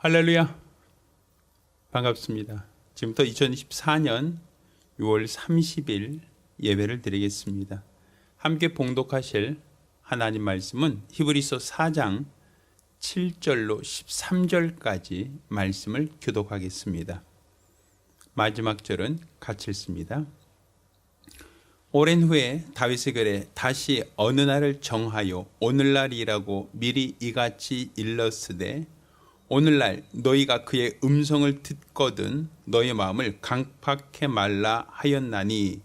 할렐루야, 반갑습니다. 지금부터 2024년 6월 30일 예배를 드리겠습니다. 함께 봉독하실 하나님 말씀은 히브리서 4장 7절로 13절까지 말씀을 교독하겠습니다. 마지막 절은 같이 읽습니다. 오랜 후에 다윗의 글에 다시 어느 날을 정하여 오늘날이라고 미리 이같이 일렀으되 오늘날 너희가 그의 음성을 듣거든 너희 마음을 강팍해 말라 하였나니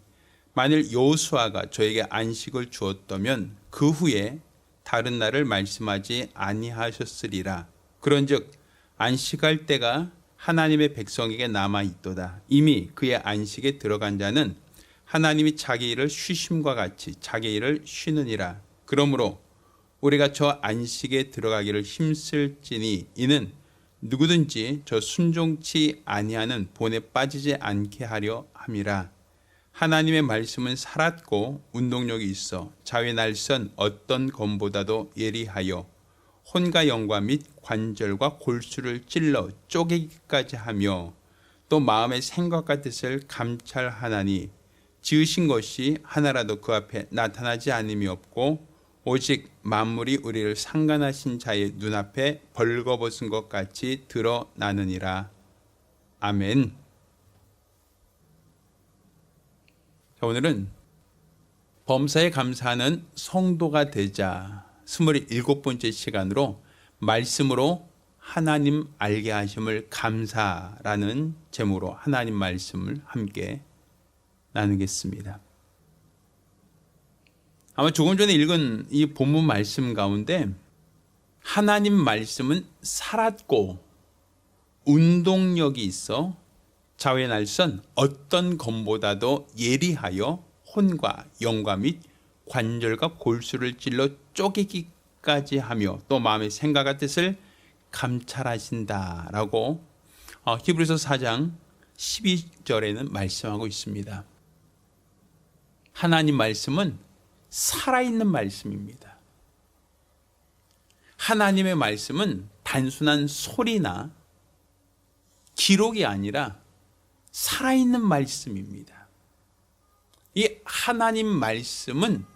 만일 여호수아가 저에게 안식을 주었다면 그 후에 다른 날을 말씀하지 아니하셨으리라. 그런즉 안식할 때가 하나님의 백성에게 남아있도다. 이미 그의 안식에 들어간 자는 하나님이 자기 일을 쉬심과 같이 자기 일을 쉬느니라. 그러므로 우리가 저 안식에 들어가기를 힘쓸지니 이는 누구든지 저 순종치 아니하는 본에 빠지지 않게 하려 함이라. 하나님의 말씀은 살았고 운동력이 있어 자외 날선 어떤 검보다도 예리하여 혼과 영과 및 관절과 골수를 찔러 쪼개기까지 하며 또 마음의 생각과 뜻을 감찰하나니 지으신 것이 하나라도 그 앞에 나타나지 않음이 없고 오직 만물이 우리를 상관하신 자의 눈앞에 벌거벗은 것 같이 드러나느니라. 아멘. 자, 오늘은 범사에 감사하는 성도가 되자 27번째 시간으로 말씀으로 하나님 알게 하심을 감사라는 제목으로 하나님 말씀을 함께 나누겠습니다. 아마 조금 전에 읽은 이 본문 말씀 가운데 하나님 말씀은 살았고 운동력이 있어 자외 날선 어떤 검보다도 예리하여 혼과 영과 및 관절과 골수를 찔러 쪼개기까지 하며 또 마음의 생각과 뜻을 감찰하신다라고 히브리서 4장 12절에는 말씀하고 있습니다. 하나님 말씀은 살아있는 말씀입니다. 하나님의 말씀은 단순한 소리나 기록이 아니라 살아있는 말씀입니다. 이 하나님 말씀은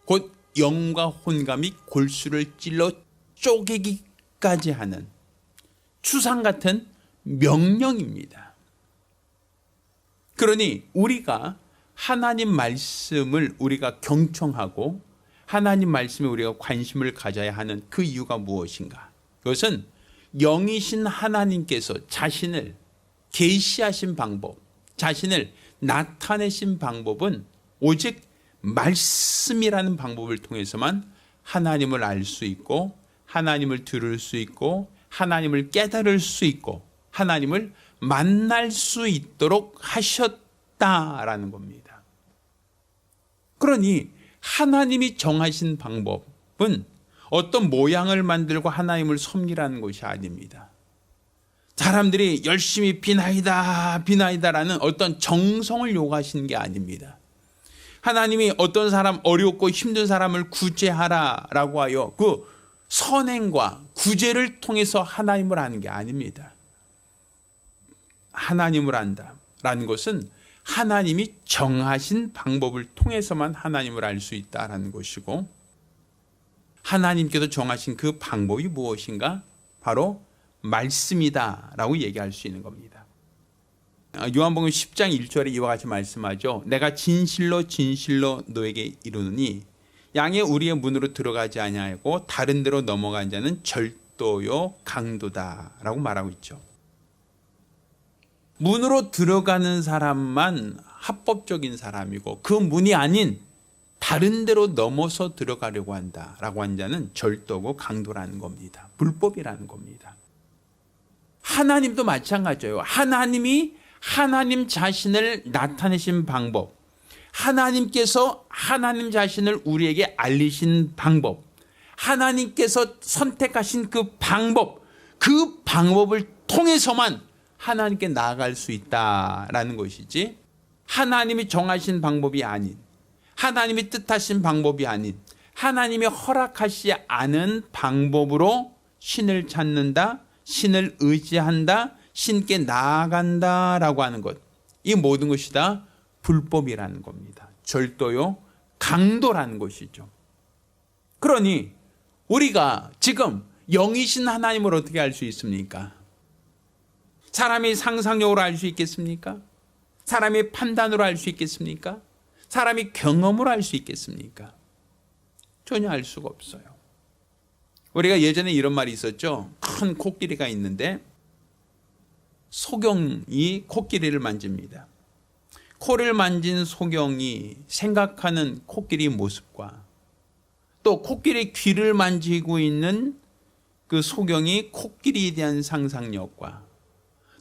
곧 영과 혼과 및 골수를 찔러 쪼개기까지 하는 추상 같은 명령입니다. 그러니 우리가 하나님 말씀을 우리가 경청하고 하나님 말씀에 우리가 관심을 가져야 하는 그 이유가 무엇인가? 그것은 영이신 하나님께서 자신을 계시하신 방법, 자신을 나타내신 방법은 오직 말씀이라는 방법을 통해서만 하나님을 알 수 있고 하나님을 들을 수 있고 하나님을 깨달을 수 있고 하나님을 만날 수 있도록 하셨다라는 겁니다. 그러니 하나님이 정하신 방법은 어떤 모양을 만들고 하나님을 섬기라는 것이 아닙니다. 사람들이 열심히 비나이다라는 어떤 정성을 요구하시는 게 아닙니다. 하나님이 어떤 사람 어렵고 힘든 사람을 구제하라라고 하여 그 선행과 구제를 통해서 하나님을 아는 게 아닙니다. 하나님을 안다라는 것은 하나님이 정하신 방법을 통해서만 하나님을 알 수 있다라는 것이고 하나님께서 정하신 그 방법이 무엇인가? 바로 말씀이다라고 얘기할 수 있는 겁니다. 요한복음 10장 1절에 이와 같이 말씀하죠. 내가 진실로 진실로 너에게 이르노니 양의 우리의 문으로 들어가지 아니하고 다른 데로 넘어간 자는 절도요 강도다라고 말하고 있죠. 문으로 들어가는 사람만 합법적인 사람이고 그 문이 아닌 다른 데로 넘어서 들어가려고 한다라고 한 자는 절도고 강도라는 겁니다. 불법이라는 겁니다. 하나님도 마찬가지예요. 하나님이 하나님 자신을 나타내신 방법, 하나님께서 하나님 자신을 우리에게 알리신 방법, 하나님께서 선택하신 그 방법을 통해서만 하나님께 나아갈 수 있다라는 것이지 하나님이 정하신 방법이 아닌 하나님이 뜻하신 방법이 아닌 하나님이 허락하시지 않은 방법으로 신을 찾는다, 신을 의지한다, 신께 나아간다라고 하는 것, 이 모든 것이 다 불법이라는 겁니다. 절도요, 강도라는 것이죠. 그러니 우리가 지금 영이신 하나님을 어떻게 알 수 있습니까? 사람이 상상력으로 알 수 있겠습니까? 사람이 판단으로 알 수 있겠습니까? 사람이 경험으로 알 수 있겠습니까? 전혀 알 수가 없어요. 우리가 예전에 이런 말이 있었죠. 큰 코끼리가 있는데 소경이 코끼리를 만집니다. 코를 만진 소경이 생각하는 코끼리 모습과 또 코끼리 귀를 만지고 있는 그 소경이 코끼리에 대한 상상력과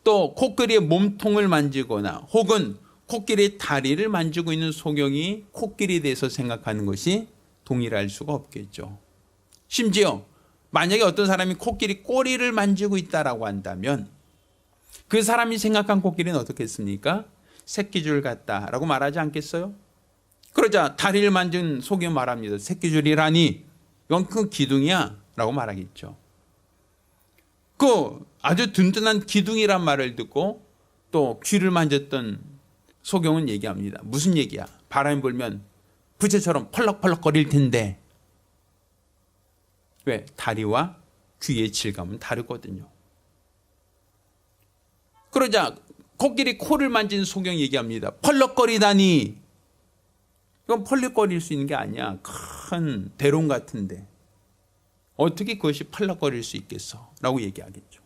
또 코끼리의 몸통을 만지거나 혹은 코끼리의 다리를 만지고 있는 소경이 코끼리에 대해서 생각하는 것이 동일할 수가 없겠죠. 심지어 만약에 어떤 사람이 코끼리 꼬리를 만지고 있다라고 한다면 그 사람이 생각한 코끼리는 어떻겠습니까? 새끼줄 같다라고 말하지 않겠어요? 그러자 다리를 만진 소경이 말합니다. 새끼줄이라니 이건 큰 기둥이야 라고 말하겠죠. 그 아주 든든한 기둥이란 말을 듣고 또 귀를 만졌던 소경은 얘기합니다. 무슨 얘기야? 바람이 불면 부채처럼 펄럭펄럭거릴 텐데. 왜? 다리와 귀의 질감은 다르거든요. 그러자 코끼리 코를 만진 소경이 얘기합니다. 펄럭거리다니. 이건 펄럭거릴 수 있는 게 아니야. 큰 대롱 같은데. 어떻게 그것이 펄럭거릴 수 있겠어? 라고 얘기하겠죠.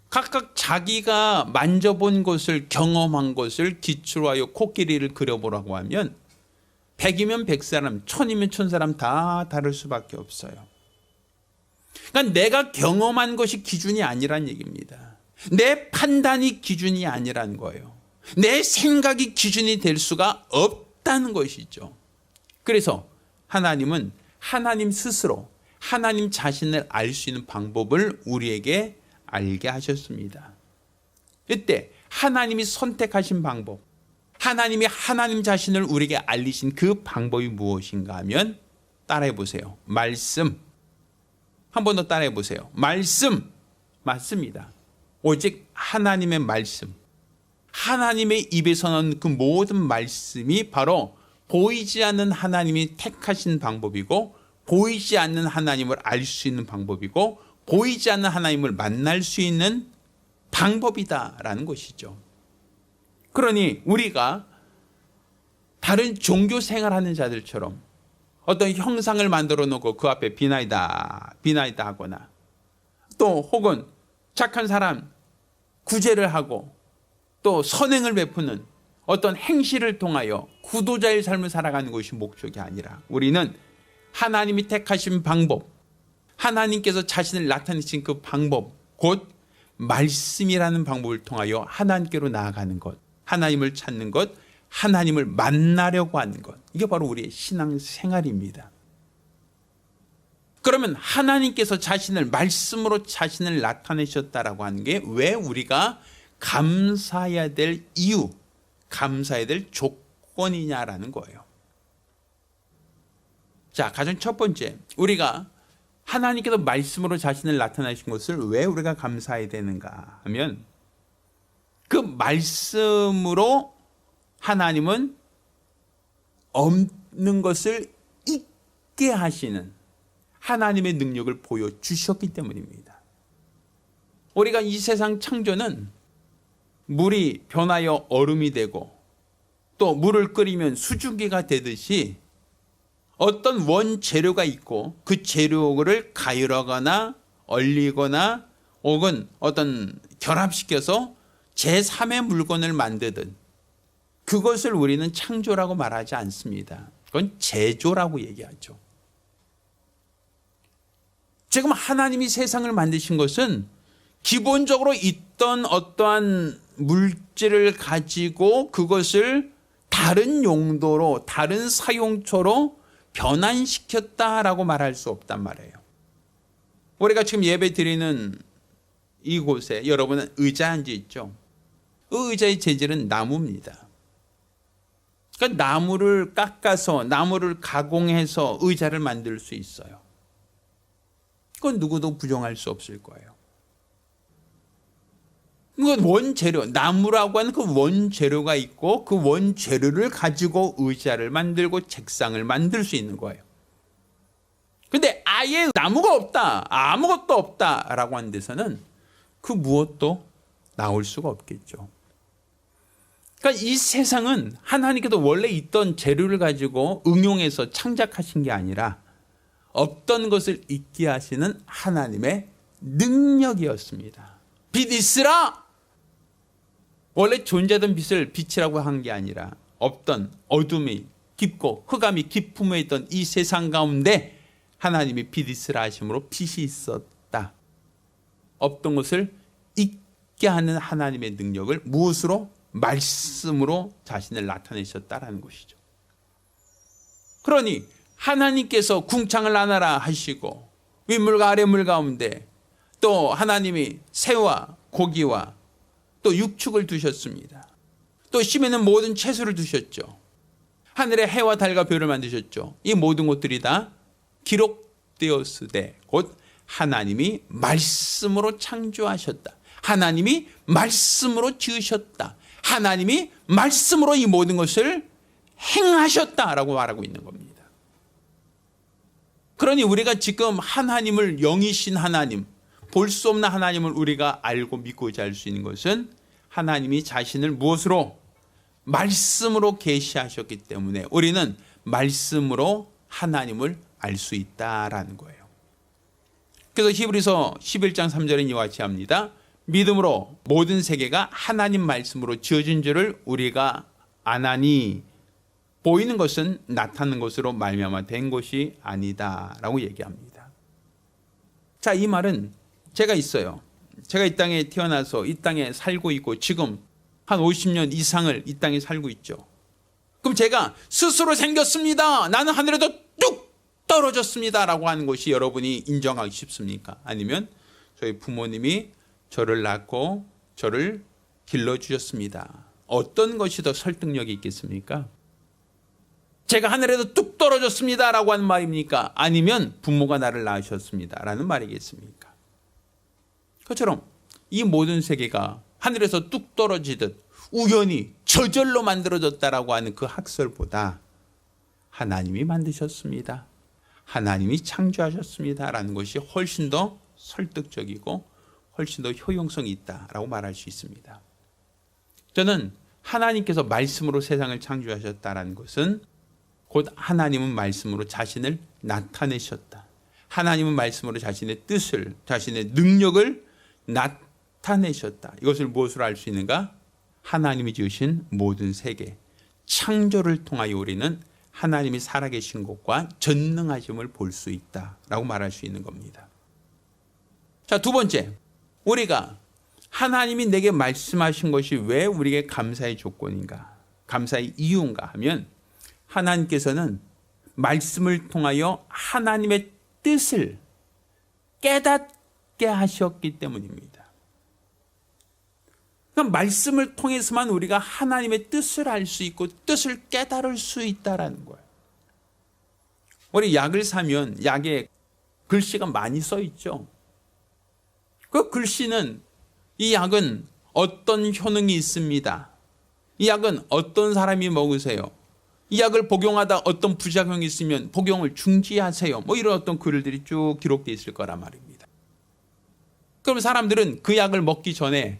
각각 자기가 만져본 것을 경험한 것을 기초로 하여 코끼리를 그려보라고 하면 100이면 100사람, 1000이면 1000사람 다 다를 수밖에 없어요. 그러니까 내가 경험한 것이 기준이 아니란 얘기입니다. 내 판단이 기준이 아니라는 거예요. 내 생각이 기준이 될 수가 없다는 것이죠. 그래서 하나님은 하나님 스스로 하나님 자신을 알 수 있는 방법을 우리에게 알게 하셨습니다. 이때 하나님이 선택하신 방법, 하나님이 하나님 자신을 우리에게 알리신 그 방법이 무엇인가 하면 따라해 보세요. 말씀. 한 번 더 따라해 보세요. 말씀. 맞습니다. 오직 하나님의 말씀. 하나님의 입에서 나오는 그 모든 말씀이 바로 보이지 않는 하나님이 택하신 방법이고 보이지 않는 하나님을 알 수 있는 방법이고 보이지 않는 하나님을 만날 수 있는 방법이다라는 것이죠. 그러니 우리가 다른 종교 생활하는 자들처럼 어떤 형상을 만들어 놓고 그 앞에 비나이다 하거나 또 혹은 착한 사람 구제를 하고 또 선행을 베푸는 어떤 행실을 통하여 구도자의 삶을 살아가는 것이 목적이 아니라 우리는 하나님이 택하신 방법, 하나님께서 자신을 나타내신 그 방법, 곧 말씀이라는 방법을 통하여 하나님께로 나아가는 것, 하나님을 찾는 것, 하나님을 만나려고 하는 것, 이게 바로 우리의 신앙생활입니다. 그러면 하나님께서 자신을 말씀으로 자신을 나타내셨다라고 하는 게 왜 우리가 감사해야 될 이유, 감사해야 될 조건이냐라는 거예요. 자, 가장 첫 번째, 우리가 하나님께서 말씀으로 자신을 나타내신 것을 왜 우리가 감사해야 되는가 하면 그 말씀으로 하나님은 없는 것을 있게 하시는 하나님의 능력을 보여주셨기 때문입니다. 우리가 이 세상 창조는 물이 변하여 얼음이 되고 또 물을 끓이면 수증기가 되듯이 어떤 원재료가 있고 그 재료를 가열하거나 얼리거나 혹은 어떤 결합시켜서 제3의 물건을 만드든 그것을 우리는 창조라고 말하지 않습니다. 그건 제조라고 얘기하죠. 지금 하나님이 세상을 만드신 것은 기본적으로 있던 어떠한 물질을 가지고 그것을 다른 용도로 다른 사용처로 변환시켰다라고 말할 수 없단 말이에요. 우리가 지금 예배 드리는 이곳에 여러분은 의자 앉아 있죠. 그 의자의 재질은 나무입니다. 그러니까 나무를 깎아서 나무를 가공해서 의자를 만들 수 있어요. 그건 누구도 부정할 수 없을 거예요. 그건 원재료, 나무라고 하는 그 원재료가 있고 그 원재료를 가지고 의자를 만들고 책상을 만들 수 있는 거예요. 근데 아예 나무가 없다, 아무것도 없다라고 하는 데서는 그 무엇도 나올 수가 없겠죠. 그러니까 이 세상은 하나님께서 원래 있던 재료를 가지고 응용해서 창작하신 게 아니라 없던 것을 있게 하시는 하나님의 능력이었습니다. 빛 있으라! 원래 존재하던 빛을 빛이라고 한 게 아니라 없던 어둠이 깊고 흑암이 깊음에 있던 이 세상 가운데 하나님이 빛 있으라 하심으로 빛이 있었다. 없던 것을 있게 하는 하나님의 능력을 무엇으로? 말씀으로 자신을 나타내셨다라는 것이죠. 그러니 하나님께서 궁창을 나눠라 하시고 윗물과 아랫물 가운데 또 하나님이 새와 고기와 또 육축을 두셨습니다. 또 심에는 모든 채소를 두셨죠. 하늘에 해와 달과 별을 만드셨죠. 이 모든 것들이 다 기록되었으되 곧 하나님이 말씀으로 창조하셨다. 하나님이 말씀으로 지으셨다. 하나님이 말씀으로 이 모든 것을 행하셨다라고 말하고 있는 겁니다. 그러니 우리가 지금 하나님을 영이신 하나님, 볼 수 없는 하나님을 우리가 알고 믿고 의지할 수 있는 것은 하나님이 자신을 무엇으로? 말씀으로 계시하셨기 때문에 우리는 말씀으로 하나님을 알 수 있다라는 거예요. 그래서 히브리서 11장 3절은 이와 같이 합니다. 믿음으로 모든 세계가 하나님 말씀으로 지어진 줄을 우리가 아나니 보이는 것은 나타나는 것으로 말미암아 된 것이 아니다라고 얘기합니다. 자, 이 말은 제가 있어요. 제가 이 땅에 태어나서 이 땅에 살고 있고 지금 한 50년 이상을 이 땅에 살고 있죠. 그럼 제가 스스로 생겼습니다, 나는 하늘에도 뚝 떨어졌습니다 라고 하는 것이 여러분이 인정하기 쉽습니까? 아니면 저희 부모님이 저를 낳고 저를 길러주셨습니다. 어떤 것이 더 설득력이 있겠습니까? 제가 하늘에도 뚝 떨어졌습니다 라고 하는 말입니까? 아니면 부모가 나를 낳으셨습니다 라는 말이겠습니까? 그처럼 이 모든 세계가 하늘에서 뚝 떨어지듯 우연히 저절로 만들어졌다라고 하는 그 학설보다 하나님이 만드셨습니다, 하나님이 창조하셨습니다 라는 것이 훨씬 더 설득적이고 훨씬 더 효용성이 있다라고 말할 수 있습니다. 저는 하나님께서 말씀으로 세상을 창조하셨다라는 것은 곧 하나님은 말씀으로 자신을 나타내셨다. 하나님은 말씀으로 자신의 뜻을, 자신의 능력을 나타내셨다. 이것을 무엇으로 알 수 있는가? 하나님이 지으신 모든 세계, 창조를 통하여 우리는 하나님이 살아계신 것과 전능하심을 볼 수 있다라고 말할 수 있는 겁니다. 자, 두 번째, 우리가 하나님이 내게 말씀하신 것이 왜 우리에게 감사의 조건인가, 감사의 이유인가 하면 하나님께서는 말씀을 통하여 하나님의 뜻을 깨닫게 하셨기 때문입니다. 그러니까 말씀을 통해서만 우리가 하나님의 뜻을 알 수 있고 뜻을 깨달을 수 있다는 거예요. 우리 약을 사면 약에 글씨가 많이 써 있죠. 그 글씨는 이 약은 어떤 효능이 있습니다, 이 약은 어떤 사람이 먹으세요, 이 약을 복용하다 어떤 부작용이 있으면 복용을 중지하세요, 뭐 이런 어떤 글들이 쭉 기록되어 있을 거란 말입니다. 그럼 사람들은 그 약을 먹기 전에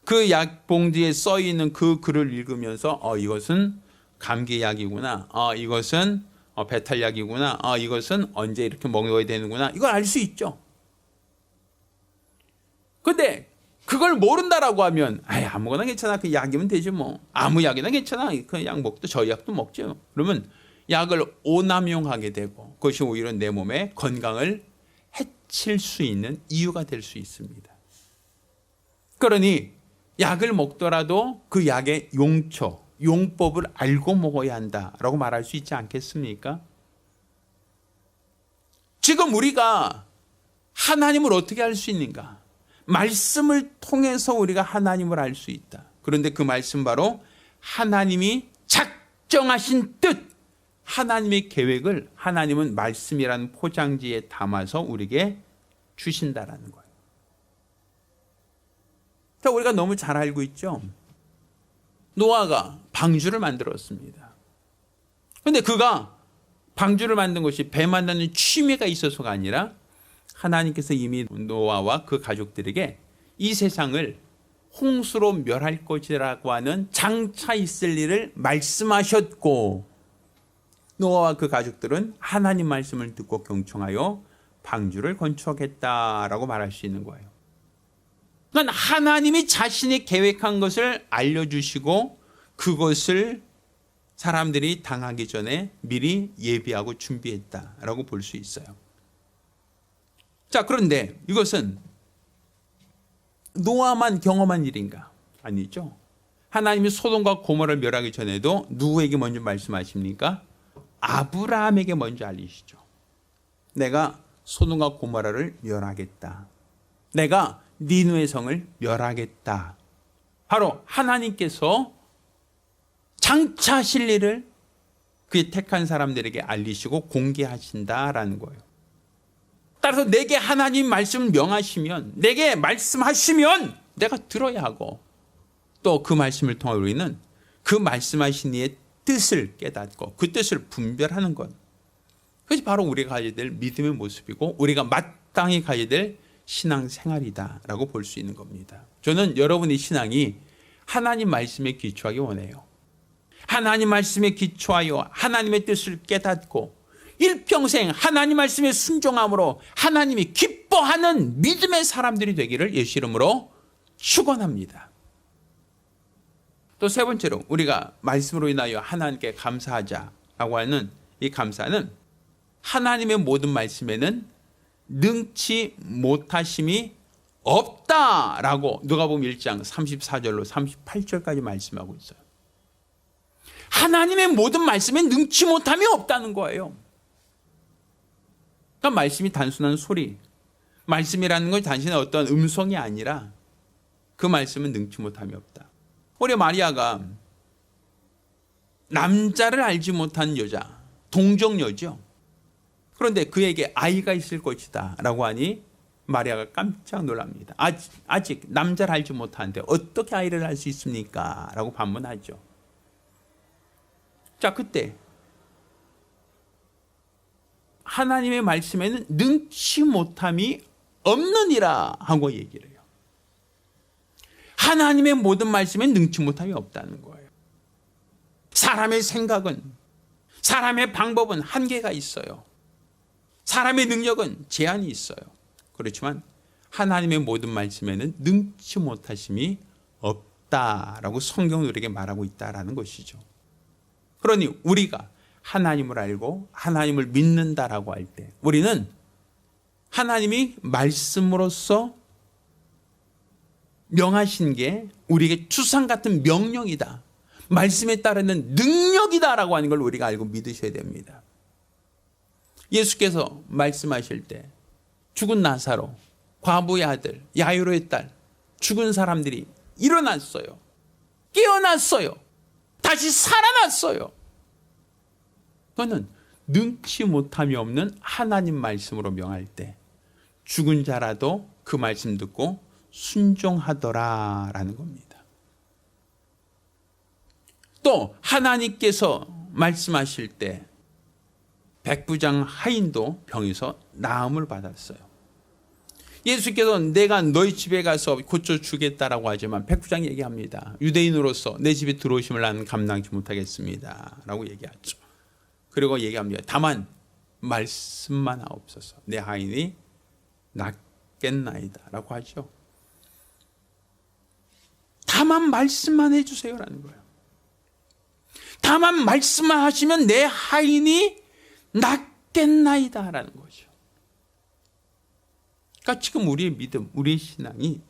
그 약 봉지에 써 있는 그 글을 읽으면서 이것은 감기약이구나, 이것은 배탈약이구나, 이것은 언제 이렇게 먹어야 되는구나, 이걸 알 수 있죠. 근데 그걸 모른다라고 하면 아무거나 괜찮아, 그 약이면 되지 뭐, 아무 약이나 괜찮아, 그 약 먹도 저희 약도 먹죠. 그러면 약을 오남용하게 되고 그것이 오히려 내 몸의 건강을 해칠 수 있는 이유가 될 수 있습니다. 그러니 약을 먹더라도 그 약의 용처, 용법을 알고 먹어야 한다라고 말할 수 있지 않겠습니까? 지금 우리가 하나님을 어떻게 알 수 있는가? 말씀을 통해서 우리가 하나님을 알 수 있다. 그런데 그 말씀 바로 하나님이 작정하신 뜻, 하나님의 계획을 하나님은 말씀이라는 포장지에 담아서 우리에게 주신다라는 거예요. 자, 우리가 너무 잘 알고 있죠. 노아가 방주를 만들었습니다. 그런데 그가 방주를 만든 것이 배 만드는 취미가 있어서가 아니라 하나님께서 이미 노아와 그 가족들에게 이 세상을 홍수로 멸할 것이라고 하는 장차 있을 일을 말씀하셨고, 노아와 그 가족들은 하나님 말씀을 듣고 경청하여 방주를 건축했다라고 말할 수 있는 거예요. 그러니까 하나님이 자신이 계획한 것을 알려주시고 그것을 사람들이 당하기 전에 미리 예비하고 준비했다라고 볼 수 있어요. 자, 그런데 이것은 노아만 경험한 일인가? 아니죠. 하나님이 소돔과 고모라를 멸하기 전에도 누구에게 먼저 말씀하십니까? 아브라함에게 먼저 알리시죠. 내가 소돔과 고모라를 멸하겠다. 내가 니느웨 성을 멸하겠다. 바로 하나님께서 장차 하실 일을 그의 택한 사람들에게 알리시고 공개하신다라는 거예요. 따라서 내게 하나님 말씀을 명하시면, 내게 말씀하시면 내가 들어야 하고, 또 그 말씀을 통해 우리는 그 말씀하신 이의 뜻을 깨닫고 그 뜻을 분별하는 것. 그것이 바로 우리가 가져야 될 믿음의 모습이고 우리가 마땅히 가져야 될 신앙생활이다라고 볼 수 있는 겁니다. 저는 여러분의 신앙이 하나님 말씀에 기초하기 원해요. 하나님 말씀에 기초하여 하나님의 뜻을 깨닫고 일평생 하나님 말씀에 순종함으로 하나님이 기뻐하는 믿음의 사람들이 되기를 예수 이름으로 축원합니다. 또 세 번째로 우리가 말씀으로 인하여 하나님께 감사하자라고 하는 이 감사는 하나님의 모든 말씀에는 능치 못하심이 없다라고 누가복음 1장 34절로 38절까지 말씀하고 있어요. 하나님의 모든 말씀에 능치 못함이 없다는 거예요. 그러니까 말씀이 단순한 소리, 말씀이라는 건 단순한 어떤 음성이 아니라 그 말씀은 능치 못함이 없다. 우리 마리아가 남자를 알지 못한 여자, 동정녀죠. 그런데 그에게 아이가 있을 것이다 라고 하니 마리아가 깜짝 놀랍니다. 아직 남자를 알지 못하는데 어떻게 아이를 알 수 있습니까? 라고 반문하죠. 자, 그때 하나님의 말씀에는 능치 못함이 없느니라 하고 얘기를 해요. 하나님의 모든 말씀에 능치 못함이 없다는 거예요. 사람의 생각은, 사람의 방법은 한계가 있어요. 사람의 능력은 제한이 있어요. 그렇지만 하나님의 모든 말씀에는 능치 못하심이 없다라고 성경은 우리에게 말하고 있다라는 것이죠. 그러니 우리가 하나님을 알고 하나님을 믿는다라고 할 때 우리는 하나님이 말씀으로써 명하신 게 우리에게 추상 같은 명령이다, 말씀에 따르는 능력이다라고 하는 걸 우리가 알고 믿으셔야 됩니다. 예수께서 말씀하실 때 죽은 나사로, 과부의 아들, 야이로의 딸, 죽은 사람들이 일어났어요. 깨어났어요. 다시 살아났어요. 그거는 능치 못함이 없는 하나님 말씀으로 명할 때 죽은 자라도 그 말씀 듣고 순종하더라라는 겁니다. 또 하나님께서 말씀하실 때 백부장 하인도 병에서 나음을 받았어요. 예수께서 내가 너희 집에 가서 고쳐주겠다라고 하지만 백부장이 얘기합니다. 유대인으로서 내 집에 들어오심을 나는 감당하지 못하겠습니다 라고 얘기하죠. 그리고 얘기합니다. 다만 말씀만 하옵소서, 내 하인이 낫겠나이다 라고 하죠. 다만 말씀만 해주세요라는 거예요. 다만 말씀만 하시면 내 하인이 낫겠나이다 라는 거죠. 그러니까 지금 우리의 믿음, 우리의 신앙이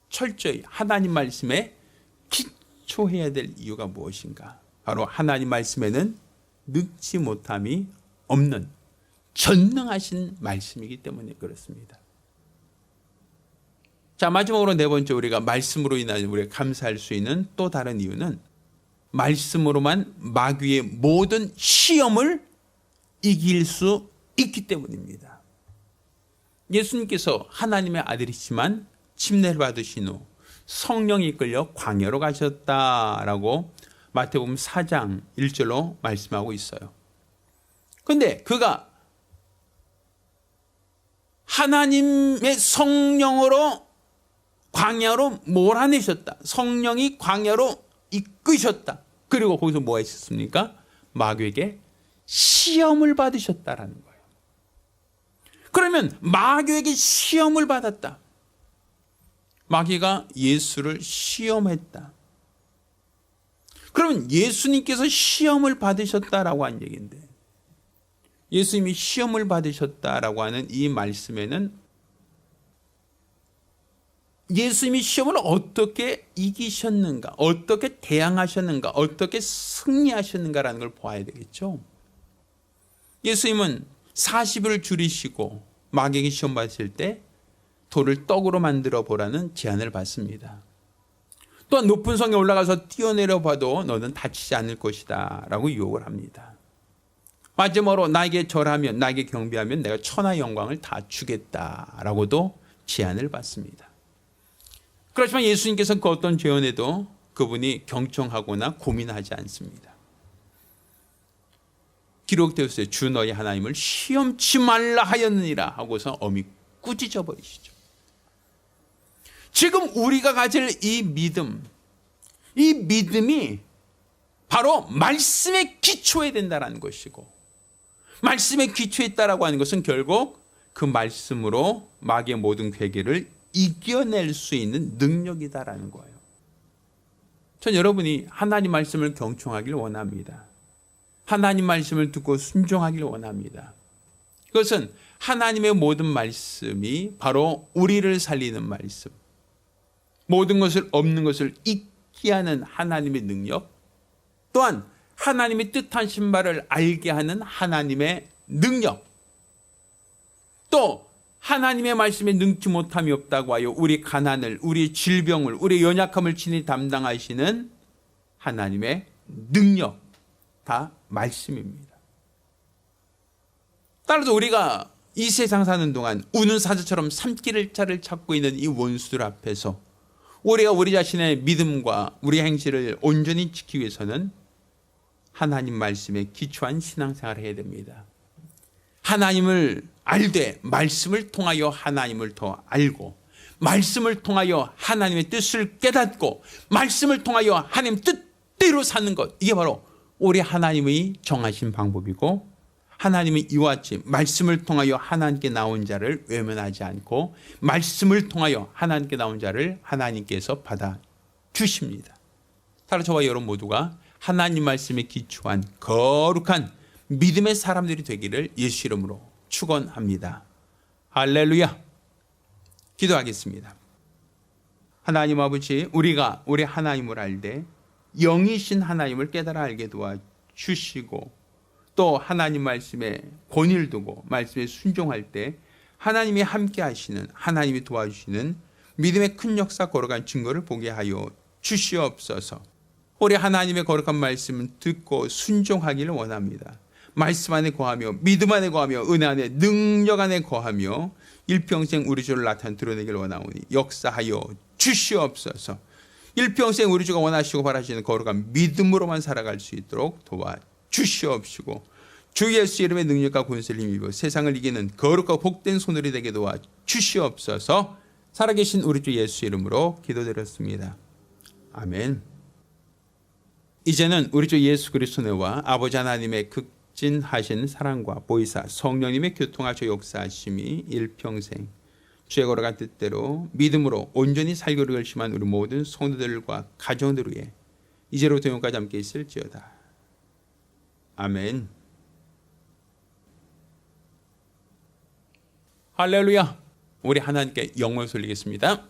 철저히 하나님 말씀에 기초해야 될 이유가 무엇인가? 바로 하나님 말씀에는 능치 못함이 없는 전능하신 말씀이기 때문에 그렇습니다. 자, 마지막으로 네 번째, 우리가 말씀으로 인하여 우리가 감사할 수 있는 또 다른 이유는 말씀으로만 마귀의 모든 시험을 이길 수 있기 때문입니다. 예수님께서 하나님의 아들이지만 침례를 받으신 후 성령이 이끌려 광야로 가셨다라고 마태복음 4장 1절로 말씀하고 있어요. 그런데 그가 하나님의 성령으로 광야로 몰아내셨다. 성령이 광야로 이끄셨다. 그리고 거기서 뭐 하셨습니까? 마귀에게 시험을 받으셨다라는 거예요. 그러면 마귀에게 시험을 받았다. 마귀가 예수를 시험했다. 그러면 예수님께서 시험을 받으셨다라고 한 얘기인데, 예수님이 시험을 받으셨다라고 하는 이 말씀에는 예수님이 시험을 어떻게 이기셨는가, 어떻게 대항하셨는가, 어떻게 승리하셨는가라는 걸 보아야 되겠죠. 예수님은 40일 줄이시고 마귀에게 시험 받으실 때 돌을 떡으로 만들어 보라는 제안을 받습니다. 또한 높은 성에 올라가서 뛰어내려 봐도 너는 다치지 않을 것이다 라고 유혹을 합니다. 마지막으로 나에게 절하면, 나에게 경배하면 내가 천하의 영광을 다 주겠다라고도 제안을 받습니다. 그렇지만 예수님께서는 그 어떤 제안에도 그분이 경청하거나 고민하지 않습니다. 기록되어 있어요. 주 너희 하나님을 시험치 말라 하였느니라 하고서 엄히 꾸짖어 버리시죠. 지금 우리가 가질 이 믿음이 바로 말씀에 기초해야 된다는 것이고, 말씀에 기초했다라고 하는 것은 결국 그 말씀으로 마귀의 모든 괴계를 이겨낼 수 있는 능력이다라는 거예요. 전 여러분이 하나님 말씀을 경청하기를 원합니다. 하나님 말씀을 듣고 순종하기를 원합니다. 그것은 하나님의 모든 말씀이 바로 우리를 살리는 말씀, 모든 것을 없는 것을 잊게 하는 하나님의 능력, 또한 하나님의 뜻하신 바를 알게 하는 하나님의 능력, 또 하나님의 말씀에 능치 못함이 없다고 하여 우리 가난을, 우리의 질병을, 우리의 연약함을 친히 담당하시는 하나님의 능력, 다 말씀입니다. 따라서 우리가 이 세상 사는 동안 우는 사자처럼 삼키를 자를 찾고 있는 이 원수들 앞에서 우리가 우리 자신의 믿음과 우리 행실을 온전히 지키기 위해서는 하나님 말씀에 기초한 신앙생활을 해야 됩니다. 하나님을 알되 말씀을 통하여 하나님을 더 알고, 말씀을 통하여 하나님의 뜻을 깨닫고, 말씀을 통하여 하나님 뜻대로 사는 것, 이게 바로 우리 하나님의 정하신 방법이고, 하나님은 이와 같이 말씀을 통하여 하나님께 나온 자를 외면하지 않고 말씀을 통하여 하나님께 나온 자를 하나님께서 받아주십니다. 따라 저와 여러분 모두가 하나님 말씀에 기초한 거룩한 믿음의 사람들이 되기를 예수 이름으로 축원합니다. 할렐루야. 기도하겠습니다. 하나님 아버지, 우리가 우리 하나님을 알되 영이신 하나님을 깨달아 알게 도와주시고, 또 하나님 말씀에 권위를 두고 말씀에 순종할 때 하나님이 함께 하시는, 하나님이 도와주시는 믿음의 큰 역사, 거룩한 증거를 보게 하여 주시옵소서. 우리 하나님의 거룩한 말씀을 듣고 순종하기를 원합니다. 말씀 안에 거하며 믿음 안에 거하며 은혜 안에 능력 안에 거하며 일평생 우리 주를 나타내 드러내기를 원하오니 역사하여 주시옵소서. 일평생 우리 주가 원하시고 바라시는 거룩한 믿음으로만 살아갈 수 있도록 도와주시옵시고, 주 예수 이름의 능력과 권세를 힘입어 세상을 이기는 거룩하고 복된 손으로 되게 도와주시옵소서. 살아계신 우리 주 예수 이름으로 기도드렸습니다. 아멘. 이제는 우리 주 예수 그리스도의 은혜와 아버지 하나님의 극진하신 사랑과 보이사 성령님의 교통하셔 역사하심이 일평생 주의 거룩한 뜻대로 믿음으로 온전히 살기를 결심한 우리 모든 성도들과 가정들 위해 이제로부터 영원까지 함께 있을지어다. 아멘. 할렐루야. 우리 하나님께 영광을 돌리겠습니다.